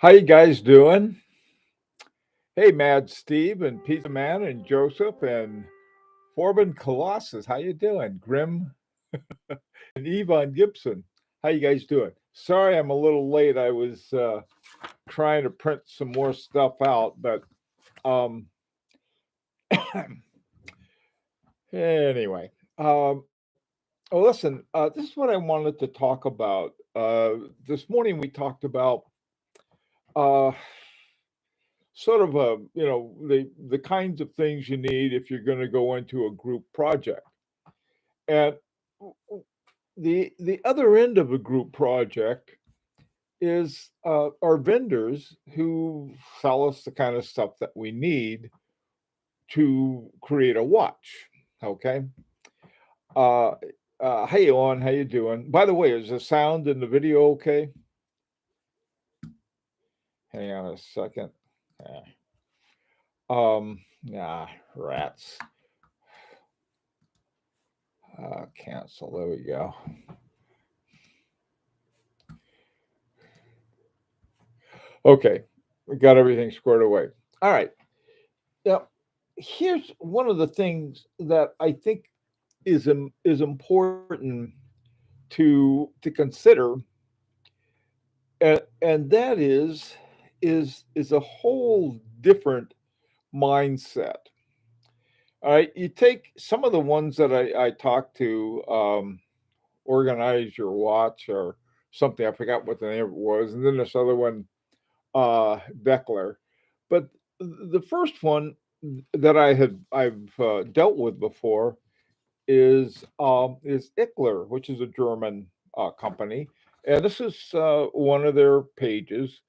How you guys doing? Hey, Mad Steve and Pizza Man and Joseph and Forbin Colossus. How you doing? Grim and Yvonne Gibson. How you guys doing? Sorry, I'm a little late. I was trying to print some more stuff out, but um, anyway. Oh, listen. This is what I wanted to talk about. This morning we talked about uh, sort of the kinds of things you need if you're going to go into a group project. And the other end of a group project is our vendors who sell us the kind of stuff that we need to create a watch. Okay. Uh, hey, on, how you doing? By the way, is the sound in the video okay? Hang on a second. Rats. Cancel. There we go. Okay, we got everything squared away. All right. Now, here's one of the things that I think is important to consider, and that is a whole different mindset. All right, you take some of the ones that I talked to, organize your watch or something. I forgot what the name of it was, and then this other one, Beckler. But the first one that I've dealt with before is Ickler, which is a German company, and this is one of their pages,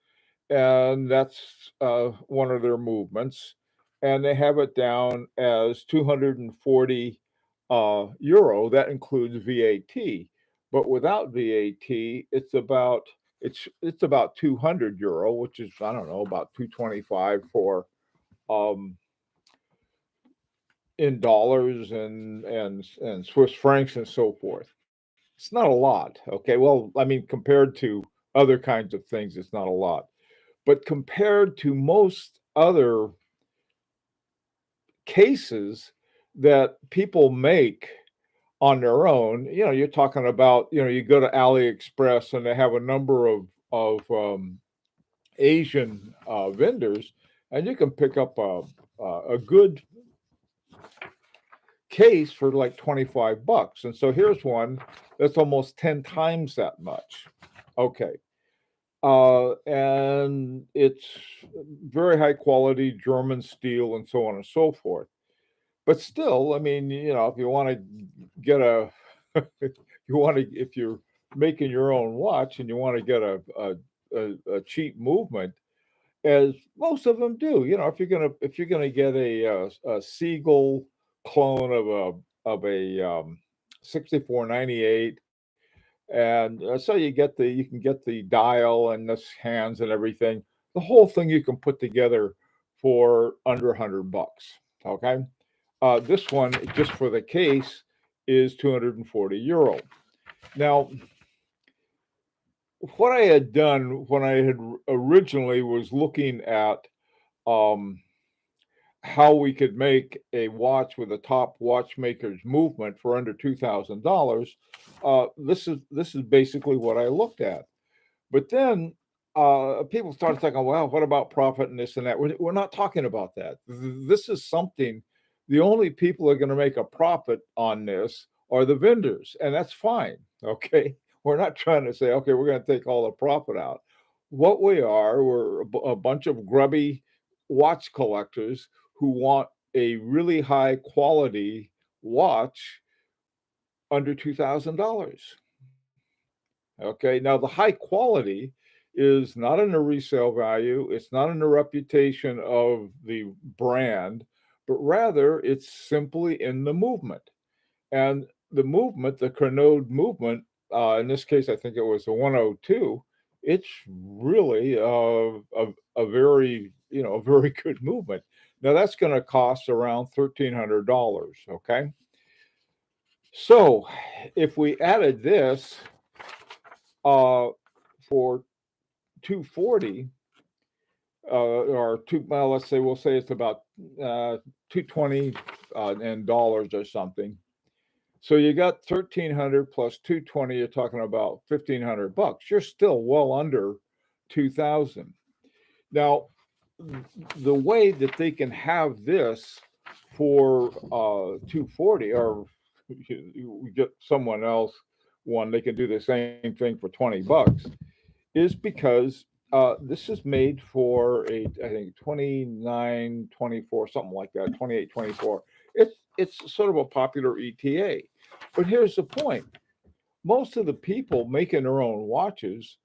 and that's one of their movements, and they have it down as 240 euro. That includes VAT, but without VAT, it's about 200 euro, which is I don't know about 225 for um, in dollars and Swiss francs and so forth. It's not a lot. Okay, well, I mean, compared to other kinds of things, it's not a lot, but compared to most other cases that people make on their own, you're talking about, you go to AliExpress and they have a number of Asian vendors, and you can pick up a good case for like 25 bucks. And so here's one that's almost 10 times that much. Okay. And it's very high quality German steel and so on and so forth. But still, I mean, if you want to get a, if you're making your own watch and you want to get a cheap movement, as most of them do, if you're gonna get a Siegel clone of a 6498, and so you can get the dial and the hands and everything. The whole thing you can put together for under 100 bucks. Okay, this one just for the case is 240 euro. Now, what I had done when I had originally was looking at um, how we could make a watch with a top watchmaker's movement for under $2,000. This is basically what I looked at. But then people started thinking, well, what about profit and this and that? We're not talking about that. This is something, the only people who are going to make a profit on this are the vendors, and that's fine. Okay. We're not trying to say, okay, we're going to take all the profit out. What we're a bunch of grubby watch collectors who want a really high quality watch under $2,000. Okay, now the high quality is not in the resale value, it's not in the reputation of the brand, but rather it's simply in the movement. And the movement, the Crenode movement, in this case, I think it was the 102. It's really a very, a very good movement. Now that's going to cost around $1,300. Okay, so if we added this uh, for 240, or well, we'll say it's about 220 in dollars or something. So you got 1,300 plus 220, you're talking about 1,500 bucks. You're still well under 2,000. Now, the way that they can have this for 240, or you get someone else one, they can do the same thing for 20 bucks, is because this is made for I think 29, 24, something like that, 28, 24. It's sort of a popular ETA. But here's the point. Most of the people making their own watches,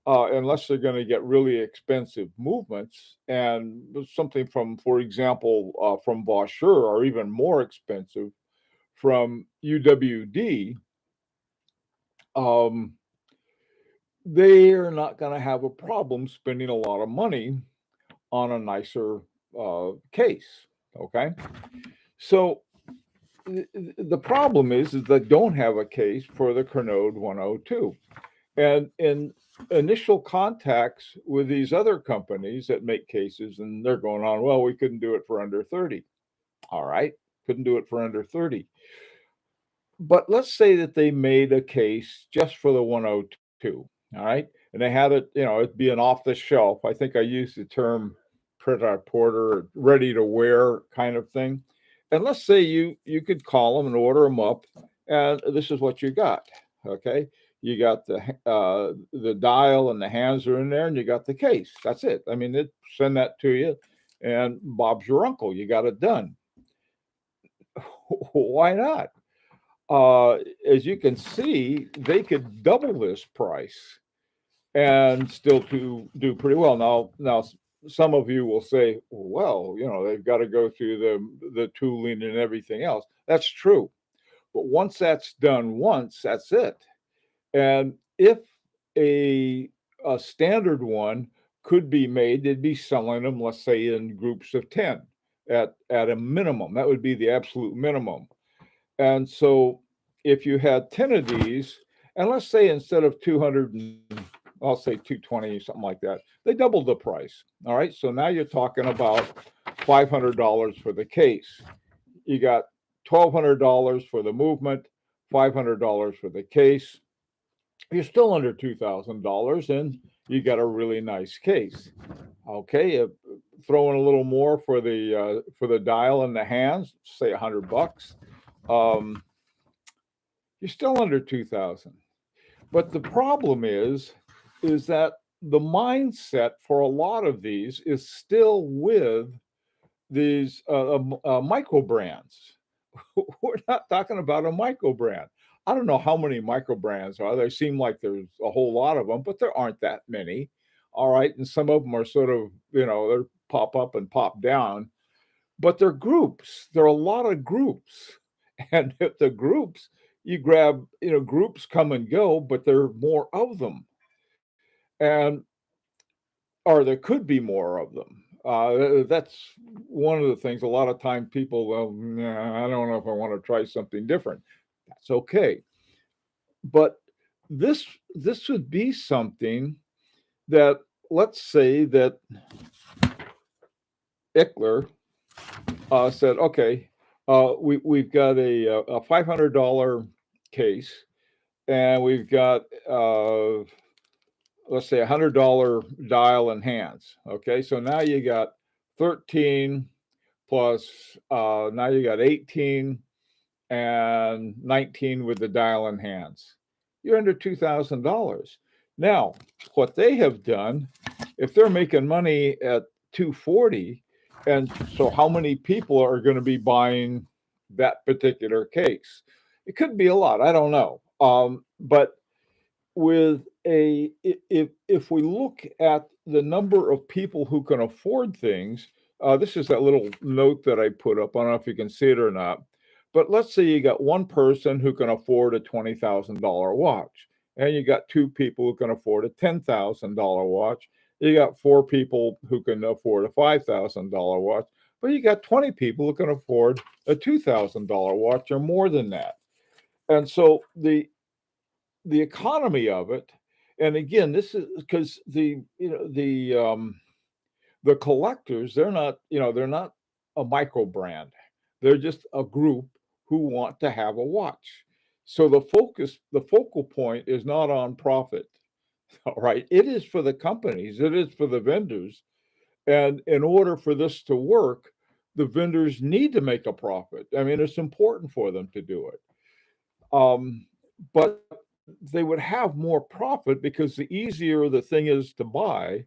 unless they're going to get really expensive movements, and something from, for example, from Vaucher, or even more expensive from UWD, um, they are not going to have a problem spending a lot of money on a nicer case. Okay, so the problem is they don't have a case for the Kernode 102, and in initial contacts with these other companies that make cases, and they're going on, well, we couldn't do it for under 30. All right, couldn't do it for under 30. But let's say that they made a case just for the 102. All right, and they had it, it being off the shelf. I think I used the term prêt porter, ready to wear kind of thing. And let's say you could call them and order them up, and this is what you got. Okay, you got the dial and the hands are in there, and you got the case. That's it. I mean, they send that to you, and Bob's your uncle. You got it done. Why not? As you can see, they could double this price and still to do pretty well. Now, some of you will say, well, they've got to go through the tooling and everything else. That's true, but once that's done, that's it. And if a standard one could be made, they'd be selling them, let's say, in groups of 10 at a minimum. That would be the absolute minimum. And so if you had 10 of these, and let's say instead of 200, I'll say 220, something like that, they doubled the price. All right. So now you're talking about $500 for the case. You got $1,200 for the movement, $500 for the case. You're still under $2,000, and you got a really nice case. Okay. Throw in a little more for the dial and the hands, say $100. You're still under 2,000. But the problem is that the mindset for a lot of these is still with these micro brands. We're not talking about a micro brand. I don't know how many micro brands are. They seem like there's a whole lot of them, but there aren't that many. All right. And some of them are sort of, they're pop up and pop down, but they're groups. There are a lot of groups. And if the groups, you grab, groups come and go, but there are more of them. And or there could be more of them. That's one of the things. A lot of time people, well, nah, I don't know if I want to try something different. That's okay. But this would be something that, let's say that Ickler said, okay, we've got a $500 case, and we've got let's say $100 dial and hands. Okay, so now you got 13 plus now you got 18 and 19 with the dial and hands. You're under $2,000. Now, what they have done, if they're making money at 240, and so how many people are going to be buying that particular case? It could be a lot. I don't know. But with if we look at the number of people who can afford things, this is that little note that I put up. I don't know if you can see it or not, but let's say you got one person who can afford a $20,000 watch, and you got two people who can afford a $10,000 watch. You got four people who can afford a $5,000 watch, but you got 20 people who can afford a $2,000 watch or more than that. And so the economy of it, and again, this is because the The collectors, they're not a micro brand. They're just a group who want to have a watch. So the focal point is not on profit. All right. It is for the companies, it is for the vendors. And in order for this to work, the vendors need to make a profit. I mean, it's important for them to do it. But they would have more profit because the easier the thing is to buy,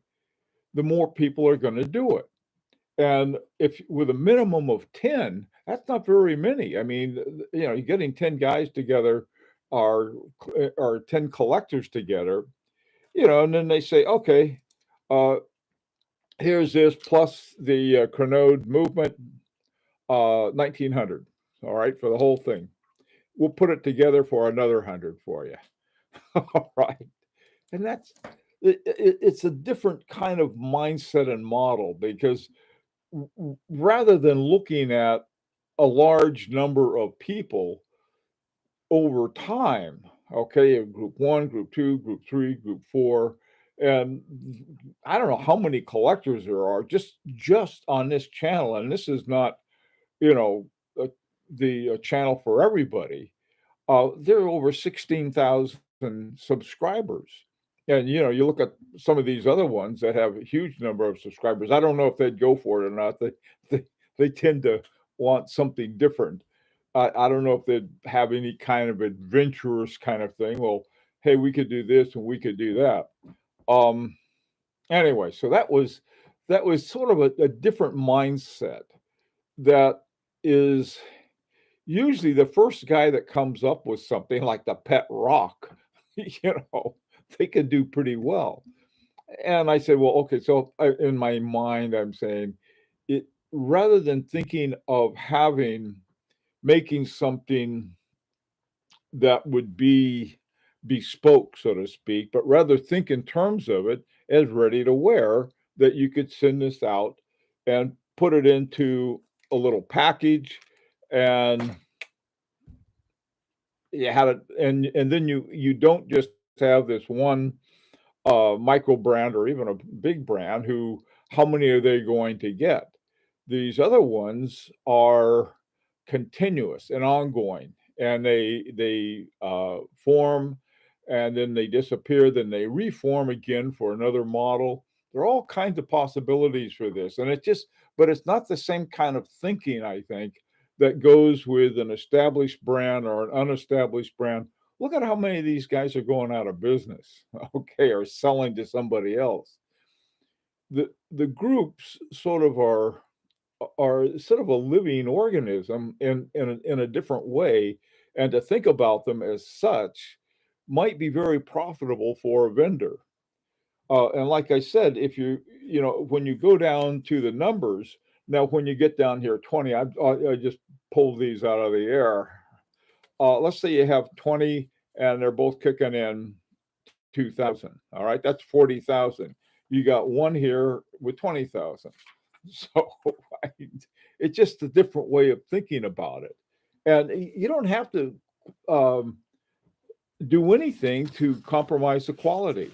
the more people are going to do it. And if with a minimum of 10, that's not very many. I mean, you're getting 10 guys together or 10 collectors together, and then they say, okay, uh, here's this plus the Crenode movement 1900. All right, for the whole thing. We'll put it together for another 100 for you. All right. And it's a different kind of mindset and model because rather than looking at a large number of people over time, okay, group one, group two, group three, group four, and I don't know how many collectors there are just on this channel, and this is not, you know, uh, the channel for everybody. There are over 16,000 subscribers. And, you look at some of these other ones that have a huge number of subscribers. I don't know if they'd go for it or not. They, they tend to want something different. I don't know if they'd have any kind of adventurous kind of thing. Well, hey, we could do this and we could do that. Um, anyway, so that was sort of a different mindset that is usually the first guy that comes up with something like the pet rock, you know, they can do pretty well. And I said, well, okay, so in my mind, I'm saying it rather than thinking of making something that would be bespoke, so to speak, but rather think in terms of it as ready to wear that you could send this out and put it into a little package and you had it and then you don't just have this one micro brand or even a big brand who how many are they going to get? These other ones are continuous and ongoing, and they form, and then they disappear, then they reform again for another model. There are all kinds of possibilities for this, and but it's not the same kind of thinking, I think, that goes with an established brand or an unestablished brand. Look at how many of these guys are going out of business, okay, or selling to somebody else. The groups are sort of a living organism in a different way, and to think about them as such might be very profitable for a vendor. And like I said, if when you go down to the numbers, now when you get down here 20, I just pulled these out of the air. Let's say you have 20 and they're both kicking in 2,000. All right, that's 40,000. You got one here with 20,000. So right, it's just a different way of thinking about it. And you don't have to um, do anything to compromise the quality.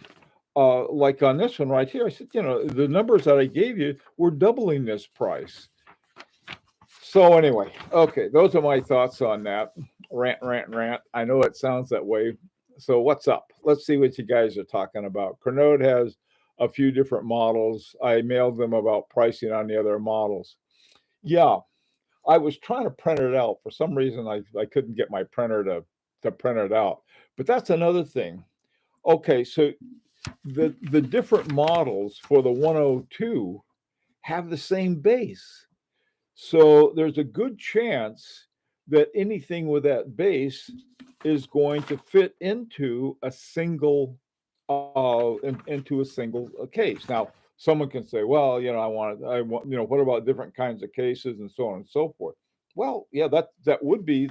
Like on this one right here, I said, the numbers that I gave you were doubling this price. So anyway, okay, those are my thoughts on that. Rant, rant, rant. I know it sounds that way. So what's up? Let's see what you guys are talking about. Crenode has a few different models. I mailed them about pricing on the other models. Yeah, I was trying to print it out. For some reason, I couldn't get my printer to print it out. But that's another thing. Okay, so the different models for the 102 have the same base. So there's a good chance that anything with that base is going to fit into a single into a single case. Now, someone can say, "Well, I want, what about different kinds of cases and so on and so forth?" Well, yeah, that would be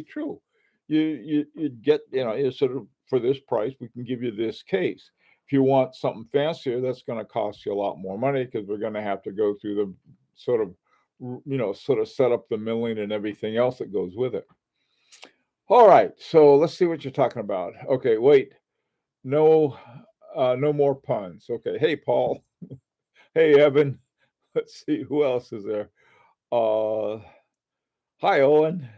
true. You'd get, it's sort of for this price, we can give you this case. If you want something fancier, that's going to cost you a lot more money because we're going to have to go through the sort of sort of set up the milling and everything else that goes with it. All right, so let's see what you're talking about. Okay, wait, no, no more puns. Okay, hey Paul, hey Evan. Let's see who else is there. Uh, Hi, Owen.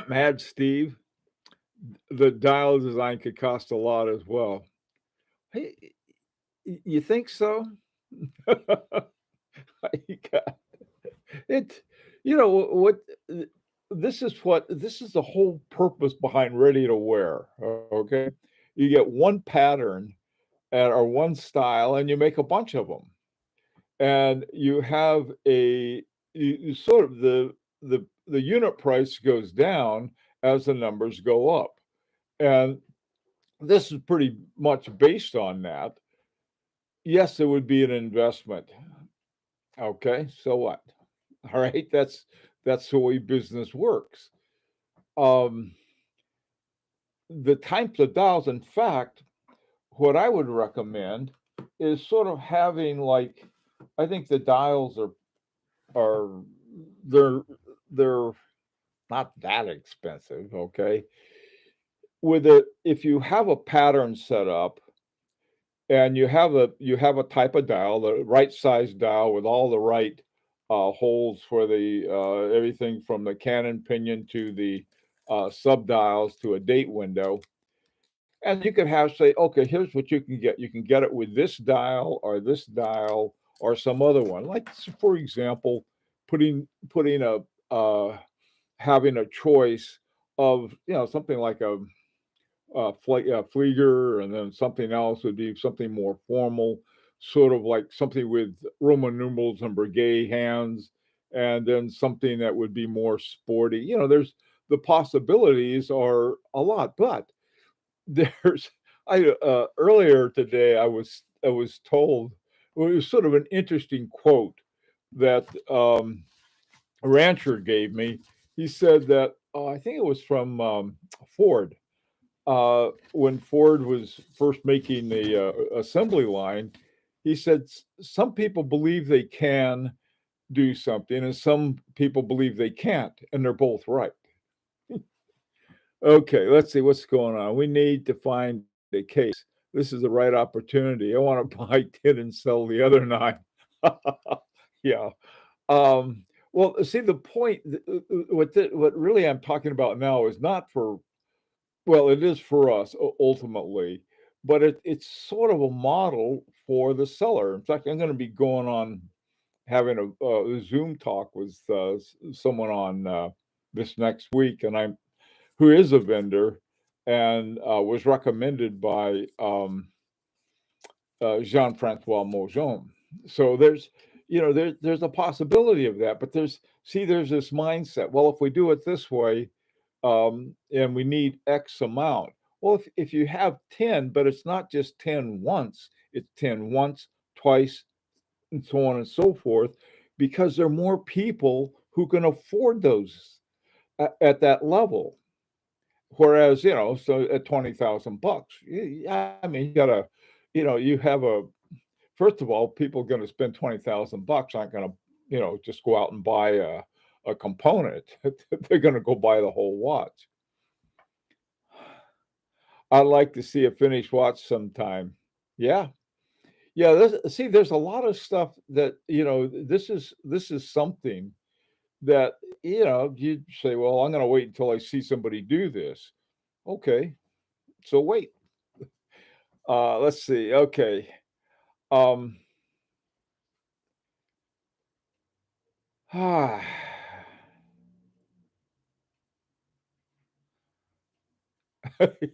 Mad Steve. The dial design could cost a lot as well. Hey, you think so? You got- it, what? uh, this is the whole purpose behind ready to wear. Okay, you get one pattern or one style, and you make a bunch of them, and you have you sort of the unit price goes down as the numbers go up, and this is pretty much based on that. Yes, it would be an investment. Okay, so what? All right, that's the way business works. Um, the types of dials, in fact, what I would recommend is sort of having like, I think the dials are they're they're not that expensive. Okay, with it, if you have a pattern set up and you have a type of dial, the right size dial with all the right holes for the everything from the cannon pinion to the sub dials to a date window, and you can have say, okay, here's what you can get. You can get it with this dial or some other one. Like for example, putting a having a choice of something like a Flieger, and then something else would be something more formal, sort of like something with Roman numerals and brigade hands, and then something that would be more sporty. There's the possibilities are a lot, but there's I earlier today I was told, well, it was sort of an interesting quote that a rancher gave me. He said that I think it was from Ford, when Ford was first making the assembly line. He said some people believe they can do something, and some people believe they can't, and they're both right. Okay, let's see what's going on. We need to find a case. This is the right opportunity. I want to buy 10 and sell the other nine. Yeah. Well, see, the point, what really I'm talking about now is not for, well, it is for us ultimately, but it's sort of a model for the seller. In fact, I'm going to be going on having a Zoom talk with someone on this next week, and I'm who is a vendor and was recommended by Jean-Francois Mojon. So there's a possibility of that, but there's this mindset. Well, if we do it this way, and we need X amount. Well, if you have 10, but it's not just 10 once, it's 10 once, twice, and so on and so forth, because there are more people who can afford those at that level. Whereas, so at 20,000 bucks, I mean, you gotta, you have first of all, people going to spend 20,000 bucks aren't going to, just go out and buy a component. They're going to go buy the whole watch. I'd like to see a finished watch sometime. Yeah. Yeah, there's a lot of stuff that, this is something that, you say, well, I'm going to wait until I see somebody do this. Okay. So wait. Let's see. Okay. Um, ah,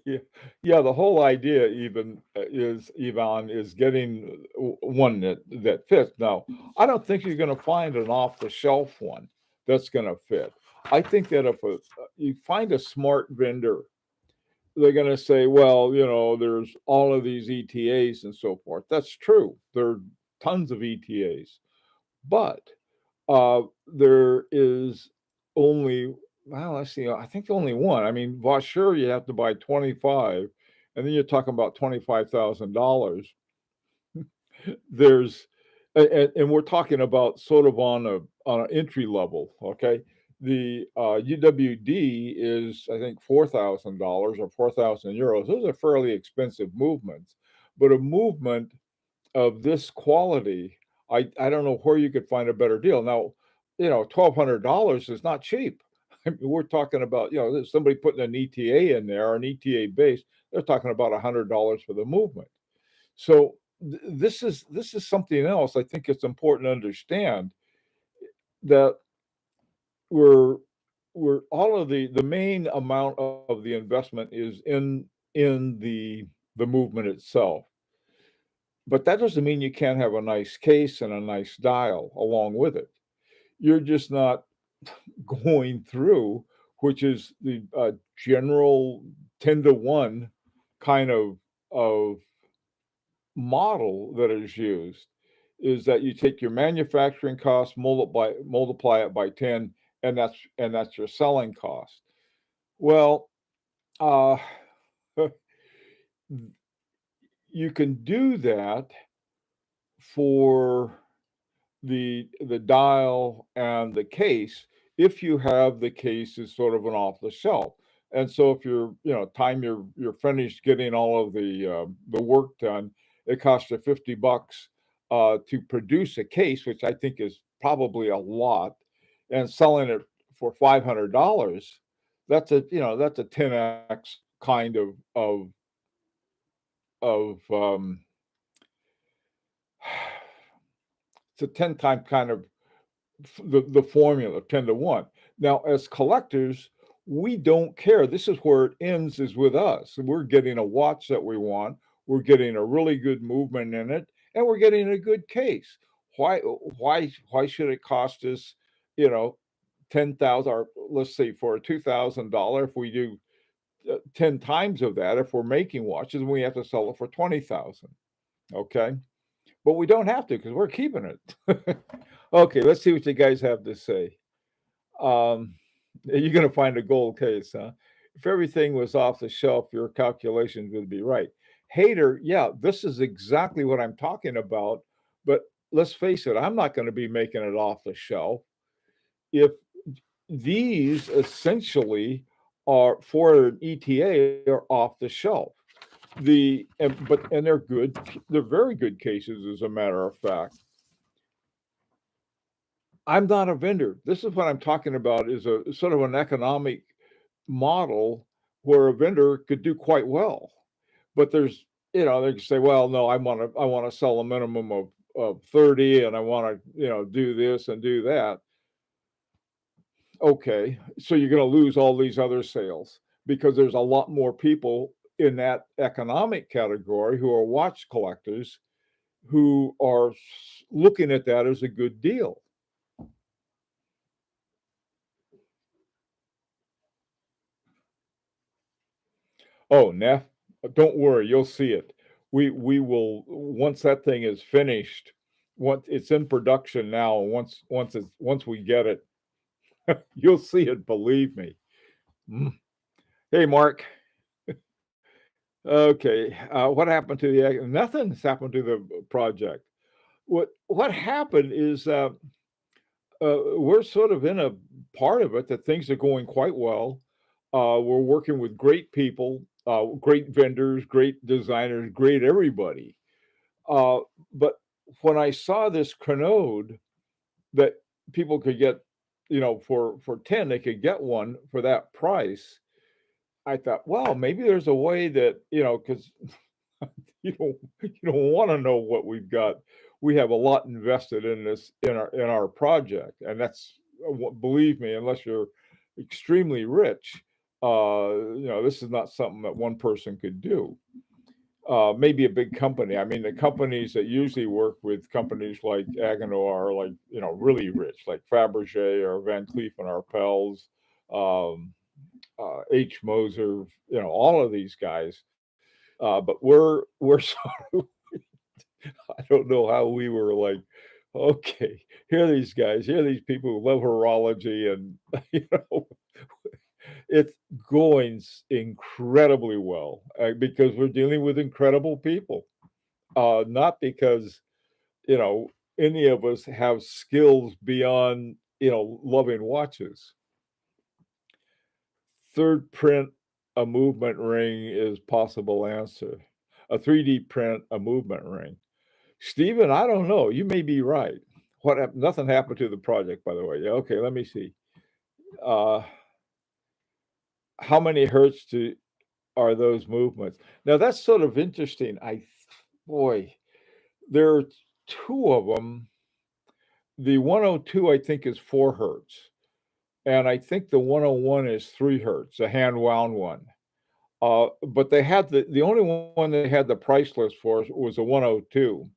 yeah, yeah. The whole idea even is Yvonne is getting one that fits. Now, I don't think you're going to find an off the shelf one that's going to fit. I think that if you find a smart vendor, they're going to say, well, there's all of these ETAs and so forth. That's true. There are tons of ETAs, but there is only, well, let's see, I think only one. I mean, well, sure, you have to buy 25, and then you're talking about $25,000. There's, and we're talking about sort of on an entry level, okay? The UWD is, I think, $4,000 or €4,000. Those are fairly expensive movements, but a movement of this quality, I don't know where you could find a better deal. Now, $1,200 is not cheap. I mean, we're talking about, there's somebody putting an ETA in there, an ETA base, they're talking about $100 for the movement. So this is something else I think it's important to understand that we're we're all of the main amount of the investment is in the movement itself. But that doesn't mean you can't have a nice case and a nice dial along with it. You're just not going through, which is the general 10 to 1 kind of model that is used, is that you take your manufacturing cost, multiply it by 10, and that's your selling cost. Well, uh, you can do that for the dial and the case if you have the case as sort of an off the shelf. And so if time you're finished getting all of the work done, it costs you $50 to produce a case, which I think is probably a lot, and selling it for $500. That's a 10x kind of it's a 10 time kind of the formula 10 to 1. Now, as collectors, we don't care. This is where it ends is with us. We're getting a watch that we want. We're getting a really good movement in it, and we're getting a good case. Why should it cost us, you know, 10,000 or let's say for a $2,000 if we do 10 times of that if we're making watches, we have to sell it for 20,000, okay? But we don't have to because we're keeping it. Okay, let's see what you guys have to say. Um, you're gonna find a gold case, huh? If everything was off the shelf, your calculations would be right. Hater, yeah, this is exactly what I'm talking about. But let's face it, I'm not going to be making it off the shelf. If these essentially are for an ETA are off the shelf. And they're very good cases, as a matter of fact. I'm not a vendor. This is what I'm talking about is a sort of an economic model where a vendor could do quite well. But they can say, well, no, I want to sell a minimum of 30 and I want to, do this and do that. Okay. So you're going to lose all these other sales because there's a lot more people in that economic category who are watch collectors who are looking at that as a good deal. Oh, Neff, don't worry, you'll see it. We will once that thing is finished, once it's in production now, once we get it, you'll see it, believe me. Mm. Hey, Mark. Okay, what happened to nothing's happened to the project. What happened is we're sort of in a part of it that things are going quite well. We're working with great people, great vendors, great designers, great everybody. Uh, but when I saw this Canode that people could get, for 10, they could get one for that price. I thought, well, maybe there's a way that, because you don't want to know what we've got. We have a lot invested in this in our project, and that's believe me, unless you're extremely rich, this is not something that one person could do. Maybe a big company. I mean, the companies that usually work with companies like Agano are like really rich, like Fabergé or Van Cleef and Arpels, um, H. Moser, all of these guys. But we're sort I don't know how we were like, okay, here are these guys, here are these people who love horology, and you know, it's going incredibly well because we're dealing with incredible people. Not because you know any of us have skills beyond loving watches. Third print a movement ring is possible answer. A 3D print a movement ring. Stephen, I don't know. You may be right. Nothing happened to the project, by the way. Yeah, okay, let me see. Uh, how many hertz are those movements? Now that's sort of interesting. Boy, there are two of them. The 102, I think, is 4 hertz, and I think the 101 is 3 hertz, a hand wound one. But they had the only one they had the price list for was a 102.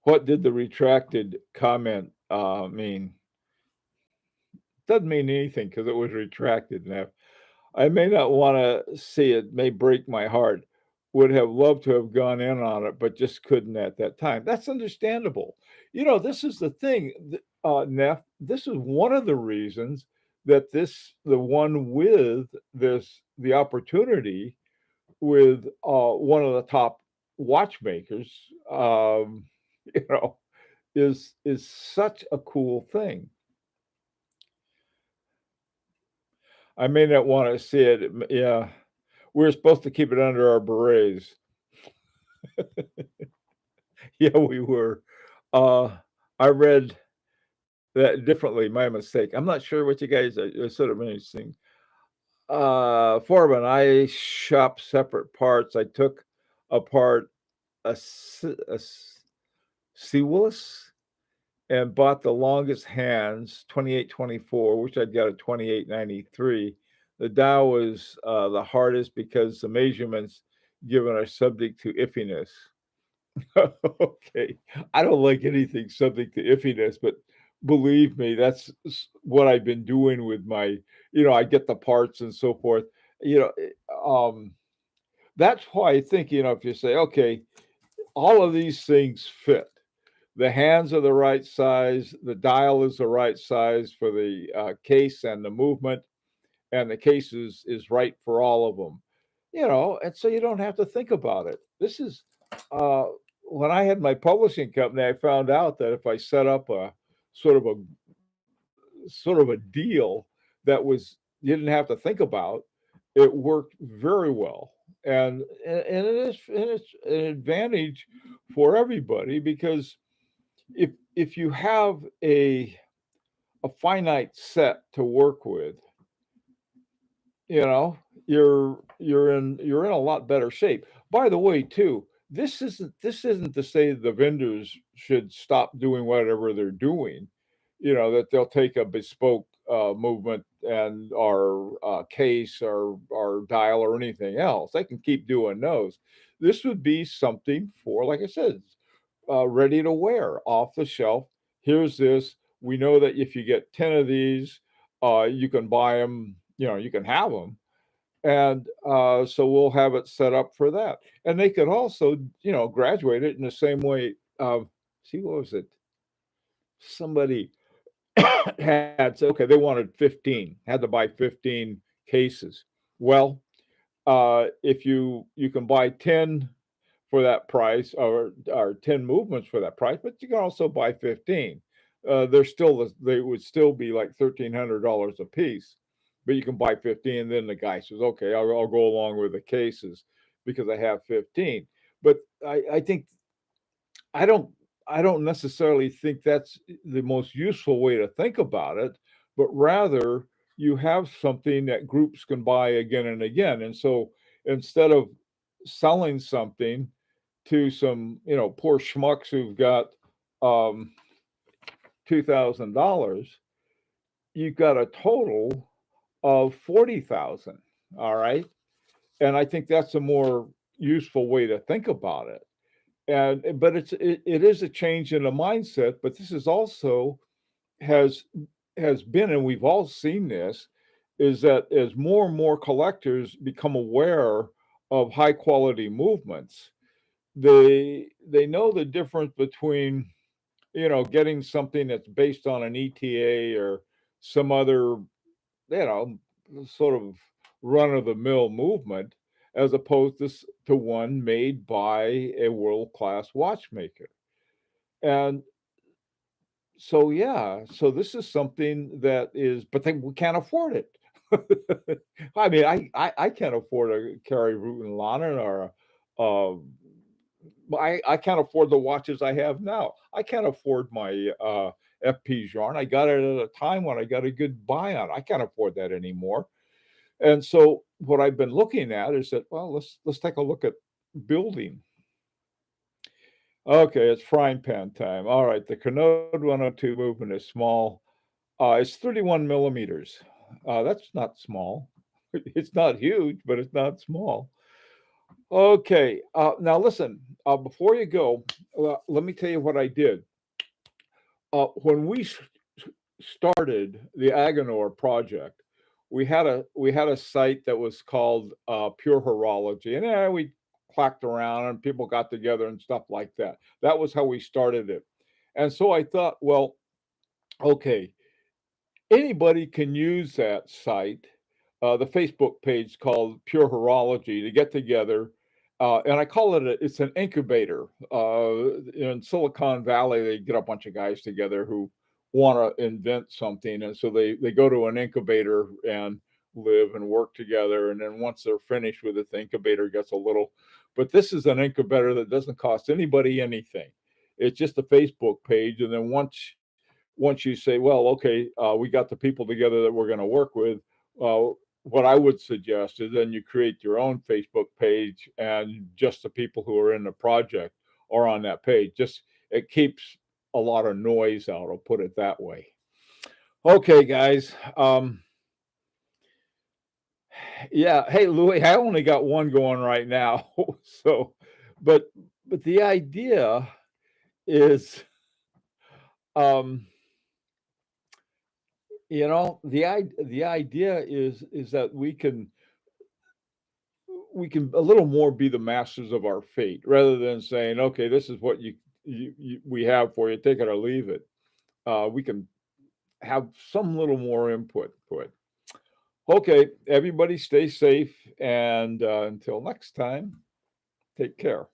What did the retracted comment mean? Doesn't mean anything because it was retracted. Now, I may not want to see it, may break my heart. Would have loved to have gone in on it, but just couldn't at that time. That's understandable. This is the thing, Neff. This is one of the reasons that the one with the opportunity with one of the top watchmakers, you know, is such a cool thing. I may not want to see it. Yeah, we're supposed to keep it under our berets. Yeah, we were. Uh, I read that differently. My mistake. I'm not sure what you guys are sort of interesting. Foreman, I shop separate parts. I took apart a Seawollis and bought the longest hands, 2824, which I'd got a 2893. The dial was the hardest because the measurements given are subject to iffiness. Okay. I don't like anything subject to iffiness, but believe me, that's what I've been doing with I get the parts and so forth. You know, eh, um, that's why I think, if you say, okay, all of these things fit. The hands are the right size, the dial is the right size for the case and the movement, and the case is right for all of them. And so you don't have to think about it. This is uh, when I had my publishing company, I found out that if I set up a sort of a sort of a deal that was you didn't have to think about, it worked very well. And it's an advantage for everybody because if you have a finite set to work with, you know, you're in a lot better shape. By the way, too, this isn't to say the vendors should stop doing whatever they're doing. That they'll take a bespoke movement and or case or dial or anything else. They can keep doing those. This would be something for, like I said, ready to wear off the shelf. Here's this. We know that if you get 10 of these, you can buy them, you can have them. And so we'll have it set up for that. And they could also, graduate it in the same way. See, what was it? Somebody had said, okay, they wanted 15, had to buy 15 cases. Well, if you can buy 10 for that price or 10 movements for that price, but you can also buy 15. They would still be like $1,300 a piece, but you can buy 15. And then the guy says, okay, I'll go along with the cases because I have 15. But I think I don't I don't necessarily think that's the most useful way to think about it, but rather you have something that groups can buy again and again. And so instead of selling something to some, poor schmucks who've got um $2,000, you've got a total of 40,000. All right. And I think that's a more useful way to think about it. But it is a change in the mindset, but this is also has has been, and we've all seen this, is that as more and more collectors become aware of high quality movements, they know the difference between, getting something that's based on an ETA or some other, you know, sort of run of the mill movement, as opposed to one made by a world class watchmaker. And So yeah, so this is something that is, but then we can't afford it. I mean, I can't afford to carry Root and Lana or I can't afford the watches I have now. I can't afford my FP Journe. I got it at a time when I got a good buy on. I can't afford that anymore. And so what I've been looking at is that, well, let's take a look at building. Okay, it's frying pan time. All right, the Canode 102 movement is small. It's 31 millimeters. That's not small. It's not huge, but it's not small. Okay, now listen. Before you go, let me tell you what I did. When we started the Agonor project, we had a site that was called Pure Horology, and we clacked around and people got together and stuff like that. That was how we started it. And so I thought, well, okay, anybody can use that site, the Facebook page called Pure Horology, to get together. And I call it it's an incubator. In Silicon Valley, they get a bunch of guys together who want to invent something. And so they go to an incubator and live and work together. And then once they're finished with it, the incubator gets a little, but this is an incubator that doesn't cost anybody anything. It's just a Facebook page. And then once you say, well, okay, we got the people together that we're going to work with, uh, what I would suggest is then you create your own Facebook page, and just the people who are in the project are on that page. Just it keeps a lot of noise out. I'll put it that way. Okay, guys. Yeah. Hey, Louis, I only got one going right now. So, but but the idea is, um, the idea is that we can a little more be the masters of our fate rather than saying, okay, this is what we have for you, take it or leave it. We can have some little more input to it. Okay, everybody stay safe, and until next time, take care.